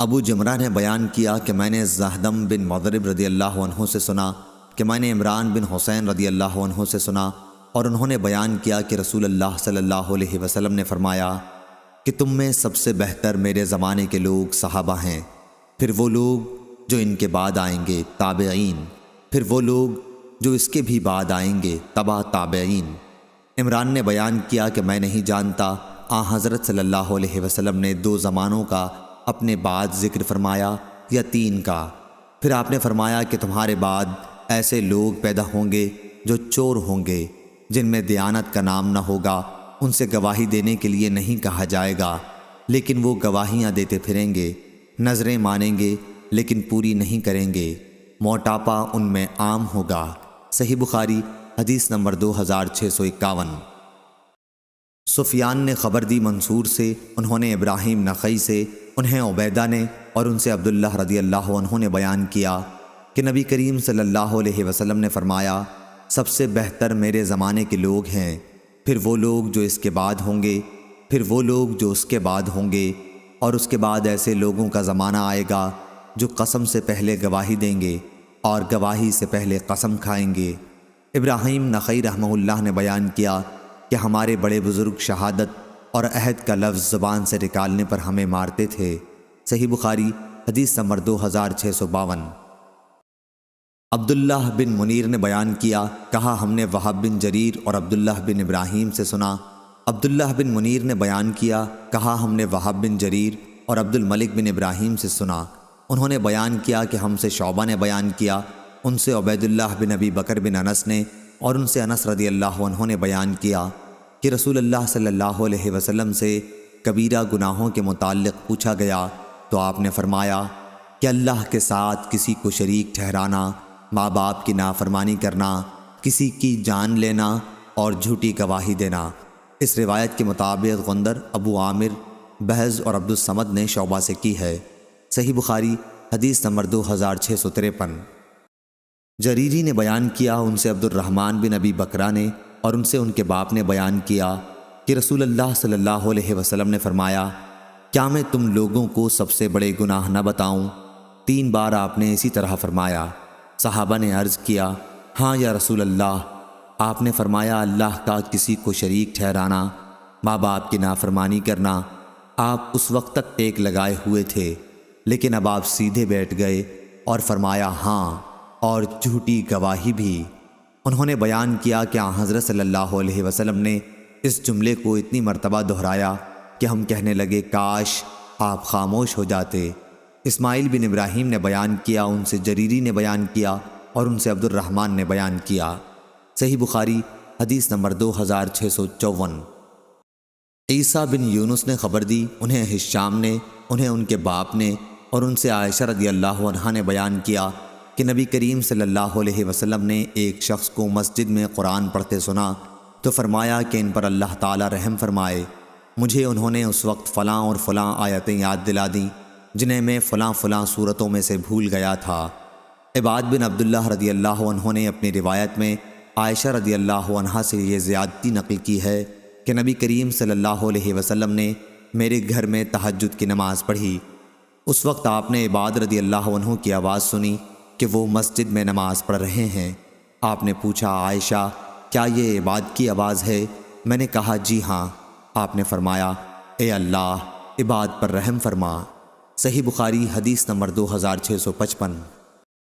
ابو جمرہ نے بیان کیا کہ میں نے زہدم بن مضرب رضی اللہ عنہ سے سنا کہ میں نے عمران بن حسین رضی اللہ عنہ سے سنا، اور انہوں نے بیان کیا کہ رسول اللہ صلی اللہ علیہ وسلم نے فرمایا کہ تم میں سب سے بہتر میرے زمانے کے لوگ صحابہ ہیں، پھر وہ لوگ جو ان کے بعد آئیں گے تابعین، پھر وہ لوگ جو اس کے بھی بعد آئیں گے تبع تابعین۔ عمران نے بیان کیا کہ میں نہیں جانتا حضرت صلی اللہ علیہ وسلم نے 2 زمانوں کا اپنے بعد ذکر فرمایا یا 3 کا۔ پھر آپ نے فرمایا کہ تمہارے بعد ایسے لوگ پیدا ہوں گے جو چور ہوں گے، جن میں دیانت کا نام نہ ہوگا، ان سے گواہی دینے کے لیے نہیں کہا جائے گا، لیکن وہ گواہیاں دیتے پھریں گے، نظریں مانیں گے لیکن پوری نہیں کریں گے، موٹاپا ان میں عام ہوگا۔ صحیح بخاری حدیث نمبر 2651۔ سفیان نے خبر دی منصور سے، انہوں نے ابراہیم نخعی سے، انہیں عبیدہ نے، اور ان سے عبداللہ رضی اللہ عنہ نے بیان کیا کہ نبی کریم صلی اللہ علیہ وسلم نے فرمایا سب سے بہتر میرے زمانے کے لوگ ہیں، پھر وہ لوگ جو اس کے بعد ہوں گے، پھر وہ لوگ جو اس کے بعد ہوں گے، اور اس کے بعد ایسے لوگوں کا زمانہ آئے گا جو قسم سے پہلے گواہی دیں گے اور گواہی سے پہلے قسم کھائیں گے۔ ابراہیم نخعی رحمہ اللہ نے بیان کیا کہ ہمارے بڑے بزرگ شہادت اور عہد کا لفظ زبان سے نکالنے پر ہمیں مارتے تھے۔ صحیح بخاری حدیث نمبر 2652۔ عبداللہ بن منیر نے بیان کیا، کہا ہم نے وہب بن جریر اور عبداللہ بن ابراہیم سے سنا۔ عبداللہ بن منیر نے بیان کیا، کہا ہم نے وہب بن جریر اور عبد الملک بن ابراہیم سے سنا۔ انہوں نے بیان کیا کہ ہم سے شعبہ نے بیان کیا، ان سے عبید اللہ بن ابی بکر بن انس نے، اور ان سے انس رضی اللہ عنہ نے بیان کیا کہ رسول اللہ صلی اللہ علیہ وسلم سے کبیرہ گناہوں کے متعلق پوچھا گیا تو آپ نے فرمایا کہ اللہ کے ساتھ کسی کو شریک ٹھہرانا، ماں باپ کی نافرمانی کرنا، کسی کی جان لینا اور جھوٹی گواہی دینا۔ اس روایت کے مطابق غندر، ابو عامر، بہز اور عبد الصمد نے شعبہ سے کی ہے۔ صحیح بخاری حدیث نمبر 2653۔ جریری نے بیان کیا، ان سے عبد الرحمن بن ابی بکرہ نے، اور ان سے ان کے باپ نے بیان کیا کہ رسول اللہ صلی اللہ علیہ وسلم نے فرمایا کیا میں تم لوگوں کو سب سے بڑے گناہ نہ بتاؤں؟ 3 بار آپ نے اسی طرح فرمایا۔ صحابہ نے عرض کیا ہاں یا رسول اللہ۔ آپ نے فرمایا اللہ کا کسی کو شریک ٹھہرانا، ماں باپ کی نافرمانی کرنا۔ آپ اس وقت تک ٹیک لگائے ہوئے تھے، لیکن اب آپ سیدھے بیٹھ گئے اور فرمایا ہاں، اور جھوٹی گواہی بھی۔ انہوں نے بیان کیا کہ حضرت صلی اللہ علیہ وسلم نے اس جملے کو اتنی مرتبہ دہرایا کہ ہم کہنے لگے کاش آپ خاموش ہو جاتے۔ اسماعیل بن ابراہیم نے بیان کیا، ان سے جریری نے بیان کیا، اور ان سے عبد الرحمن نے بیان کیا۔ صحیح بخاری حدیث نمبر 2654۔ عیسیٰ بن یونس نے خبر دی، انہیں ہشام نے، انہیں ان کے باپ نے، اور ان سے عائشہ رضی اللہ عنہا نے بیان کیا کہ نبی کریم صلی اللہ علیہ وسلم نے ایک شخص کو مسجد میں قرآن پڑھتے سنا تو فرمایا کہ ان پر اللہ تعالی رحم فرمائے۔ مجھے انہوں نے اس وقت فلاں اور فلاں آیتیں یاد دلا دیں جنہیں میں فلاں فلاں صورتوں میں سے بھول گیا تھا۔ عباد بن عبداللہ رضی اللہ عنہ نے اپنی روایت میں عائشہ رضی اللہ عنہا سے یہ زیادتی نقل کی ہے کہ نبی کریم صلی اللہ علیہ وسلم نے میرے گھر میں تہجد کی نماز پڑھی۔ اس وقت آپ نے عباد رضی اللہ عنہ کی آواز سنی کہ وہ مسجد میں نماز پڑھ رہے ہیں۔ آپ نے پوچھا عائشہ کیا یہ عباد کی آواز ہے؟ میں نے کہا جی ہاں۔ آپ نے فرمایا اے اللہ عباد پر رحم فرما۔ صحیح بخاری حدیث نمبر 2655۔